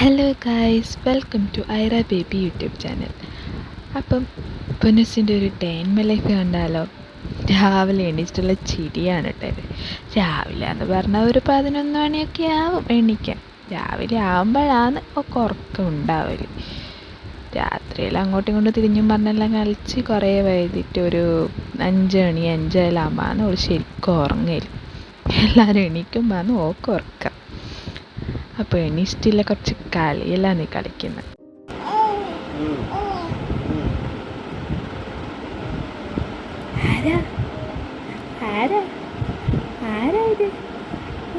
Hello guys, welcome to Aira baby YouTube channel. അപ്പം പുനസിൻ്റെ ഒരു ഡേ ഇൻ മൈ ലൈഫ് കണ്ടാലോ. രാവിലെ എണീച്ചിട്ടുള്ള ചിരിയാണ് കേട്ടത്. രാവിലെ എന്ന് പറഞ്ഞാൽ ഒരു 11 മണിയൊക്കെ ആവും എണീക്കാൻ. രാവിലെ ആകുമ്പോഴാണ് ഒക്കെ ഉറക്കം ഉണ്ടാവല്. രാത്രിയിൽ അങ്ങോട്ടും ഇങ്ങോട്ടും തിരിഞ്ഞും പറഞ്ഞെല്ലാം കളിച്ച് കുറേ വൈകിട്ട് ഒരു 5 മണി 5:15 അവൾ ശരിക്കും ഉറങ്ങല്. എല്ലാവരും എണീക്കുമ്പോൾ ഓക്കെ ഉറക്കം. അപ്പോൾ എണീച്ചിട്ടില്ല, കുറച്ച് കളിയെല്ലാം നീ കളിക്കുന്നത്. ആരാ ആരാ ആരാ ഇത്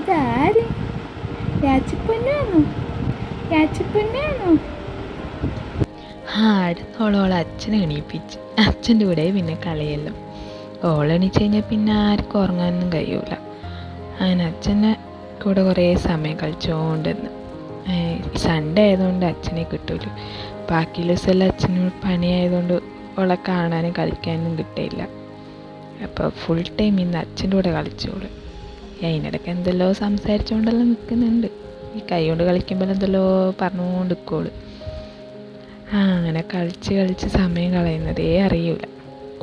ഇതാര്? യാച്ചിപ്പൊന്നാണോ? യാച്ചിപ്പൊന്നാണോ? അടുത്തോളോളെ അച്ഛനെ എണീപ്പിച്ച്. അച്ഛൻ്റെ കൂടെ പിന്നെ കളിയല്ലോ. ഓളെണീച്ച് കഴിഞ്ഞാൽ പിന്നെ ആർക്കും ഉറങ്ങാനൊന്നും കഴിയൂല. അങ്ങനെ അച്ഛനെ കൂടെ കുറേ സമയം കളിച്ചുകൊണ്ടിരുന്നു. സൺഡേ ആയതുകൊണ്ട് അച്ഛനെ കിട്ടൂല. ബാക്കി ദിവസമെല്ലാം അച്ഛന് പണിയായതുകൊണ്ട് ഓളെ കാണാനും കളിക്കാനും കിട്ടിയില്ല. അപ്പോൾ ഫുൾ ടൈം ഇന്ന് അച്ഛൻ്റെ കൂടെ കളിച്ചോളൂ. അതിനിടയ്ക്ക് എന്തെല്ലോ സംസാരിച്ചുകൊണ്ടെല്ലാം നിൽക്കുന്നുണ്ട്. ഈ കൈ കൊണ്ട് കളിക്കുമ്പോൾ എന്തെല്ലോ പറഞ്ഞുകൊണ്ട് നിൽക്കോളൂ. അങ്ങനെ കളിച്ച് സമയം കളയുന്നതേ അറിയൂല.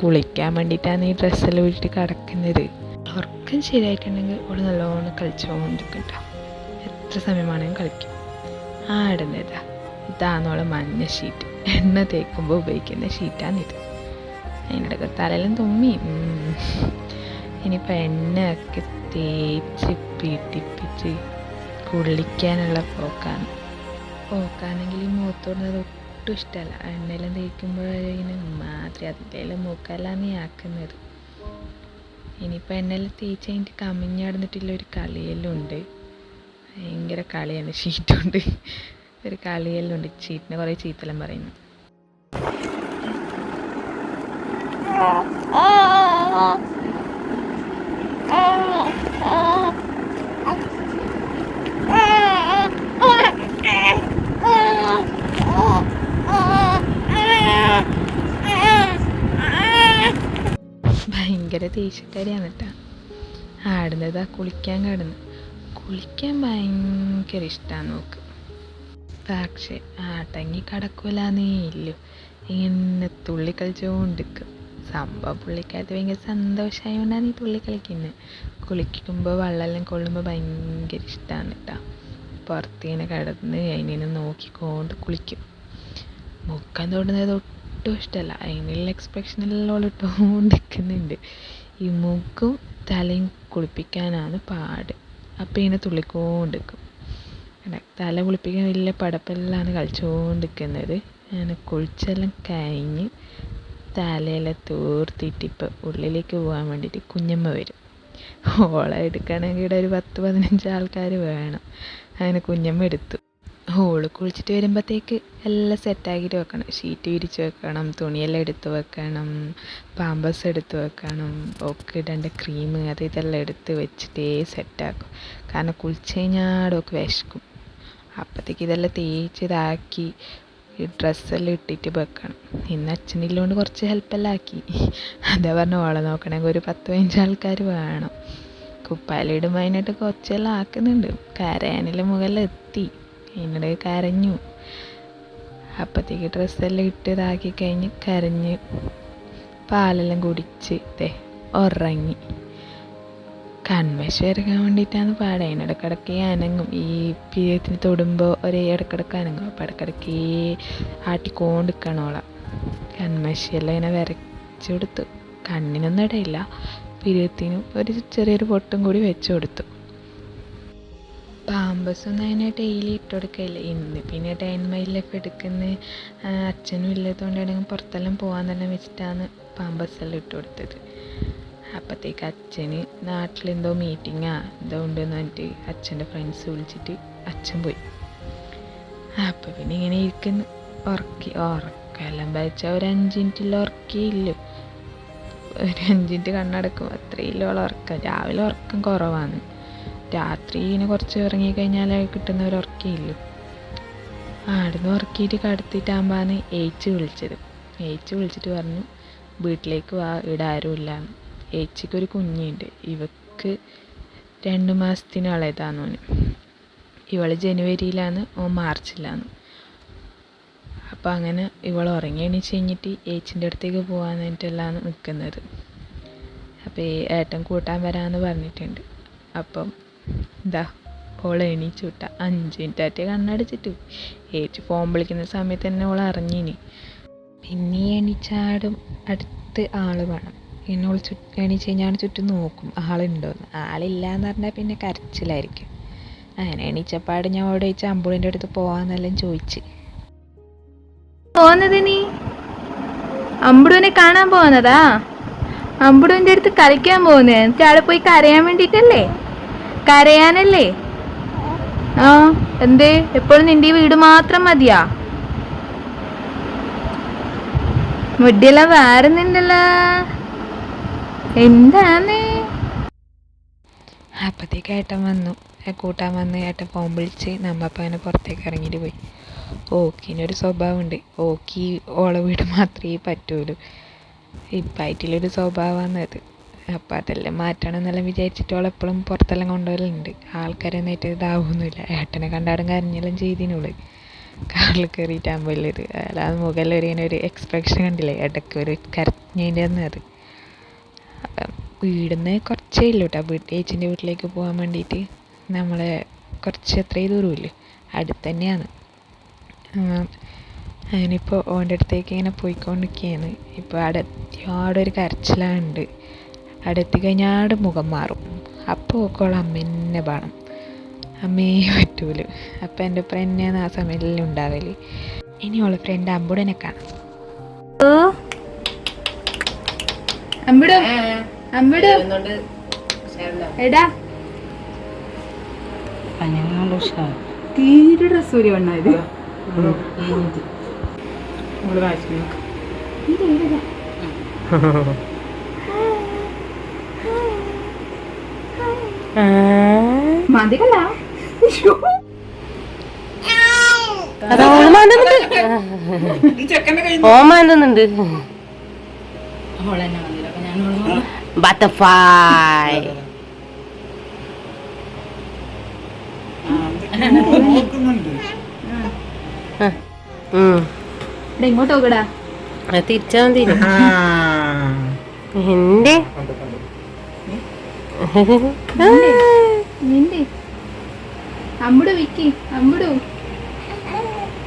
കുളിക്കാൻ വേണ്ടിയിട്ടാണ് ഈ ഡ്രസ്സെല്ലാം വീട്ടിൽ കിടക്കുന്നത്. ഉറക്കം ശരിയായിട്ടുണ്ടെങ്കിൽ ഓൾ നല്ലോണം കളിച്ചുകൊണ്ടിരിക്കണ്ട. എത്ര സമയമാണെങ്കിലും കളിക്കും. ആടുന്നതാ ഇതാന്നോളം മഞ്ഞ ഷീറ്റ്, എണ്ണ തേക്കുമ്പോൾ ഉപയോഗിക്കുന്ന ഷീറ്റാണിത്. അതിനിടയ്ക്ക് തലയിലും തുമ്മി. ഇനിയിപ്പോൾ എണ്ണയൊക്കെ തേച്ച് പിടിപ്പിച്ച് കുളിക്കാനുള്ള പോക്കാണെങ്കിൽ ഈ മുഖത്തോടുന്നത് ഒട്ടും ഇഷ്ടമല്ല. എണ്ണയെല്ലാം തേക്കുമ്പോഴതിന് മാത്രമേ അതിലെല്ലാം മൂക്കെല്ലാം നീ ആക്കുന്നത്. ഇനിയിപ്പോൾ എണ്ണയെല്ലാം തേച്ച് കഴിഞ്ഞിട്ട് കമിഞ്ഞടന്നിട്ടുള്ള ഒരു കളിയെല്ലാം ഉണ്ട്. ഭയങ്കര കളിയാണ് ഷീറ്റുകൊണ്ട്. ഒരു കളിയെല്ലാം ഉണ്ട്. ഷീറ്റിനെ കുറേ ചീത്തെല്ലാം പറയുന്നു. ഭയങ്കര ദേഷ്യക്കാരിയാണ് കേട്ടോ. ആടുന്നതാ കുളിക്കാൻ കുളിക്കാൻ ഭയങ്കര ഇഷ്ടമാണ് നോക്ക്. പക്ഷേ അടങ്ങി കിടക്കൂലെന്നേ ഇല്ലു. ഇങ്ങനെ തുള്ളിക്കളിച്ചുകൊണ്ടിരിക്കും. സംഭവം പുള്ളിക്കകത്ത് ഭയങ്കര സന്തോഷമായതുകൊണ്ടാണ് ഈ തുള്ളിക്കളിക്കുന്നത്. കുളിക്കുമ്പോൾ വെള്ളമെല്ലാം കൊള്ളുമ്പോൾ ഭയങ്കര ഇഷ്ടമാണ് കേട്ടോ. പുറത്തിങ്ങനെ കിടന്ന് അതിനെ നോക്കിക്കൊണ്ട് കുളിക്കും. മുഖം തൊടുന്നത് ഒട്ടും ഇഷ്ടമല്ല. അതിനുള്ള എക്സ്പ്രഷനെല്ലാം ഇട്ടുകൊണ്ടിരിക്കുന്നുണ്ട്. ഈ മുഖം തലയും കുളിപ്പിക്കാനാണ് പാട്. അപ്പം ഇങ്ങനെ തുള്ളിക്കൊണ്ടിരിക്കും. തല കുളിപ്പിക്കാൻ വലിയ പടപ്പെല്ലാം കളിച്ചുകൊണ്ടിരിക്കുന്നത്. അങ്ങനെ കുളിച്ചെല്ലാം കഴിഞ്ഞ് തലയെല്ലാം തോർത്തിട്ട് ഇപ്പോൾ ഉള്ളിലേക്ക് പോകാൻ വേണ്ടിയിട്ട് കുഞ്ഞമ്മ വരും. ഓളെ എടുക്കണമെങ്കിൽ ഇവിടെ ഒരു 10-15 ആൾക്കാർ വേണം. അങ്ങനെ കുഞ്ഞമ്മ എടുത്തു. ഓള് കുളിച്ചിട്ട് വരുമ്പോഴത്തേക്ക് എല്ലാം സെറ്റാക്കിയിട്ട് വെക്കണം. ഷീറ്റ് വിരിച്ച് വെക്കണം, തുണിയെല്ലാം എടുത്ത് വെക്കണം, പാമ്പേഴ്സ് എടുത്ത് വെക്കണം, ഒക്കെ ഇടേണ്ട ക്രീം ഇതെല്ലാം എടുത്ത് വെച്ചിട്ടേ സെറ്റാക്കും. കാരണം കുളിച്ച് കഴിഞ്ഞാൽ ഒക്കെ വിശക്കും. അപ്പോഴത്തേക്ക് ഇതെല്ലാം തേച്ച് ഇതാക്കി ഡ്രസ്സെല്ലാം ഇട്ടിട്ട് വെക്കണം. ഇന്ന് അച്ഛനില്ലോണ്ട് കുറച്ച് ഹെൽപ്പെല്ലാം ആക്കി. അതേ പറഞ്ഞ ഓളെ നോക്കണമെങ്കിൽ ഒരു 10-15 ആൾക്കാർ വേണം. കുപ്പായെല്ലാം ഇടുമ്പോൾ അതിനായിട്ട് കുറച്ചെല്ലാം ആക്കുന്നുണ്ട്. കരയാനെല്ലാം മുകളിലെത്തി. എന്നോട് കരഞ്ഞു. അപ്പോഴത്തേക്ക് ഡ്രസ്സെല്ലാം ഇട്ട് ഇതാക്കി കഴിഞ്ഞ് കരഞ്ഞ് പാലെല്ലാം കുടിച്ച് ഉറങ്ങി. കൺമശ ഇറങ്ങാൻ വേണ്ടിയിട്ടാണ് പാടുക. അതിനിടക്കിടക്ക് അനങ്ങും. ഈ പീരിയഡ്സിന് തൊടുമ്പോൾ ഒരേ ഇടക്കിടക്ക് അനങ്ങും. അപ്പോൾ ഇടക്കിടക്ക് ആട്ടിക്കൊണ്ടിരിക്കണോളാം. കൺമശയെല്ലാം ഇങ്ങനെ വരച്ചു കൊടുത്തു. കണ്ണിനൊന്നും ഇടയില്ല. പീരിയഡ്സിനും ഒരു ചെറിയൊരു പൊട്ടും കൂടി വെച്ച് കൊടുത്തു. പാമ്പേഴ്സൊന്നും അതിനെ ഡെയിലി ഇട്ട് കൊടുക്കില്ല. ഇന്ന് പിന്നെ ഡേ ഇൻ മൈ ലൈഫ് എടുക്കുന്ന അച്ഛനും ഇല്ലാത്തതുകൊണ്ടാണെങ്കിൽ പുറത്തെല്ലാം പോകാൻ തന്നെ വെച്ചിട്ടാണ് പാമ്പേഴ്സെല്ലാം ഇട്ട് കൊടുത്തത്. അപ്പോഴത്തേക്ക് അച്ഛന് നാട്ടിലെന്തോ മീറ്റിങ്ങാ എന്തോ ഉണ്ടെന്ന് പറഞ്ഞിട്ട് അച്ഛൻ്റെ ഫ്രണ്ട്സ് വിളിച്ചിട്ട് അച്ഛൻ പോയി. അപ്പോൾ പിന്നെ ഇങ്ങനെ ഇരിക്കുന്നു. ഉറക്കെല്ലാം വായിച്ചാൽ ഒരു 5 മിനിറ്റിൽ ഉറക്കിയില്ല. ഒരു 5 മിനിറ്റ് കണ്ണടക്കും. അത്രയില്ലോളം ഉറക്കം. രാവിലെ ഉറക്കം കുറവാണ്. രാത്രി ഇങ്ങനെ കുറച്ച് ഉറങ്ങിക്കഴിഞ്ഞാൽ കിട്ടുന്ന ഒരു ഉറക്കമില്ല. ആടുന്ന് ഉറക്കിയിട്ട് കടത്തിയിട്ടാകുമ്പോഴാണ് ഏച്ചി വിളിച്ചത്. ഏച്ചി വിളിച്ചിട്ട് പറഞ്ഞു വീട്ടിലേക്ക് വാ, ഇവിടെ ആരുമില്ല. ഏച്ചിക്കൊരു കുഞ്ഞുണ്ട്. ഇവക്ക് 2 മാസത്തിനുള്ളതാന്ന്. ഇവള് ജനുവരിയിലാണ്, ഓൻ മാർച്ചിലാണ്. അപ്പം അങ്ങനെ ഇവൾ ഉറങ്ങി എണീച്ച് കഴിഞ്ഞിട്ട് ഏച്ചിൻ്റെ അടുത്തേക്ക് പോകാൻ വേണ്ടിയിട്ടെല്ലാം നിൽക്കുന്നത്. അപ്പോൾ ഏട്ടൻ കൂട്ടാൻ വരാമെന്ന് പറഞ്ഞിട്ടുണ്ട്. അപ്പം എന്താ ഓൾ എണീച്ചു വിട്ട 5 മിനിറ്റായിട്ട് കണ്ണടച്ചിട്ടു. ഏച്ചി ഫോൺ വിളിക്കുന്ന സമയത്ത് തന്നെ ഓൾ അറിഞ്ഞിനി. പിന്നെ എണീച്ചാടും അടുത്ത് ആൾ വേണം. പിന്നെ ഓൾ എണീച്ച് കഴിഞ്ഞാൽ ചുറ്റും നോക്കും ആളുണ്ടോയെന്ന്. ആളില്ല എന്ന് പറഞ്ഞാൽ പിന്നെ കരച്ചിലായിരിക്കും. അങ്ങനെ എണീച്ചപ്പാട് ഞാൻ അവിടെ ചോദിച്ചാൽ അമ്പുളിൻ്റെ അടുത്ത് പോകാമെന്നെല്ലാം ചോദിച്ച്. പോകുന്നത് നീ അമ്പുടുവിനെ കാണാൻ പോകുന്നതാ? അമ്പുടുവിൻ്റെ അടുത്ത് കളിക്കാൻ പോകുന്നത് എന്നിട്ട് അവിടെ പോയി കരയാൻ വേണ്ടിയിട്ടല്ലേ? കരയാനല്ലേ? ആ എന്തേ എപ്പോഴും നിന്റെ ഈ വീട് മാത്രം മതിയാ? മുടിയെല്ലാം വാരുന്നുണ്ടല്ലോ, എന്താണ്? അപ്പോഴത്തേക്ക് ഏട്ടൻ വന്നു, കൂട്ടാൻ വന്ന്. ഏട്ടൻ ഫോൺ വിളിച്ച് നമ്മപ്പം അങ്ങനെ പുറത്തേക്ക് ഇറങ്ങിയിട്ട് പോയി. ഓക്കിനൊരു സ്വഭാവമുണ്ട്. ഓക്കി ഓളെ വീട് മാത്രമേ പറ്റുള്ളൂ. ഇപ്പായിട്ടുള്ളൊരു സ്വഭാവമാണ് അത്. അപ്പം അതെല്ലാം മാറ്റണം എന്നെല്ലാം വിചാരിച്ചിട്ട് ഓളെപ്പോഴും പുറത്തെല്ലാം കൊണ്ടുപോകലുണ്ട്. ആൾക്കാരൊന്നായിട്ട് ഇതാവുന്നില്ല. ഏട്ടനെ കണ്ടാടും കരഞ്ഞെല്ലാം ചെയ്തിനുള്ളു. കാറിൽ കയറിയിട്ടാകുമ്പോൾ ഇത് അല്ലാതെ മുകളിൽ ഒരു എക്സ്പ്രഷൻ കണ്ടില്ലേ, ഇടയ്ക്ക് ഒരു കരഞ്ഞതിൻ്റെ തന്നെ അത്. വീടിന്ന് കുറച്ചേ ഇല്ലൂ കേട്ടോ, ഏച്ചിൻ്റെ വീട്ടിലേക്ക് പോകാൻ വേണ്ടിയിട്ട്. നമ്മളെ കുറച്ച് അത്രയും ദൂരമില്ല, അടുത്ത് തന്നെയാണ്. ഞാനിപ്പോൾ ഓൻ്റെ അടുത്തേക്ക് ഇങ്ങനെ പോയിക്കൊണ്ടിരിക്കുകയാണ്. ഇപ്പോൾ അവിടെ ഒരു കരച്ചിലുണ്ട്. അവിടെ എത്തിക്കഴിഞ്ഞാൽ അവിടെ മുഖം മാറും. അപ്പോൾ ഓക്കോൾ അമ്മേനെ വേണം, അമ്മയെ പറ്റൂല. അപ്പം എൻ്റെ ഒപ്പം തന്നെയാണ് ആ സമയത്തെല്ലാം ഉണ്ടാവല്. ഇനി ഓളെ ഫ്രണ്ട് അമ്പുടനെ കാണാം. അമ്പുടു അമ്പുടു എടാ തീരെ ഡ്രസ് ഒരു വണ്ണായത്. മതികല്ല ഓമാന്തുന്നുണ്ട്. ബട്ടർഫ്ലൈ ഇങ്ങോട്ട് നോക്കടാ, തിരിച്ചാ മതി. എന്റെ നിന്റെ അമ്പുടു വിക്കി, അമ്പുടു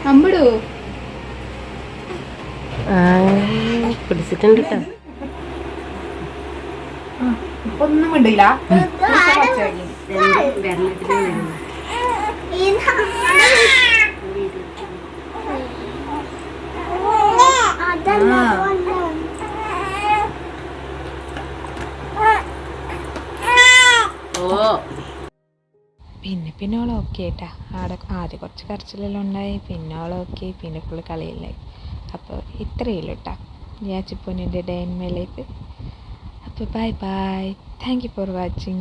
അമ്പുടു പിടിച്ചിട്ടുണ്ട് കേട്ടോ. ഒന്നും മിണ്ടില്ല. പിന്നെ ഓൾ ഓക്കെ ആയിട്ടാ. ആദ്യം കുറച്ച് കരച്ചിലെല്ലാം ഉണ്ടായി, പിന്നെ ഓൾ ഓക്കെ, പിന്നെ ഫുള്ള് കളിയില്ലായി. അപ്പോൾ ഇത്രയേ ഉള്ളൂ കേട്ടോ യാച്ചിപ്പൊന്നിൻ്റെ ഡേ ഇൻ മൈ ലൈഫ്. അപ്പോൾ bye bye, thank you for watching.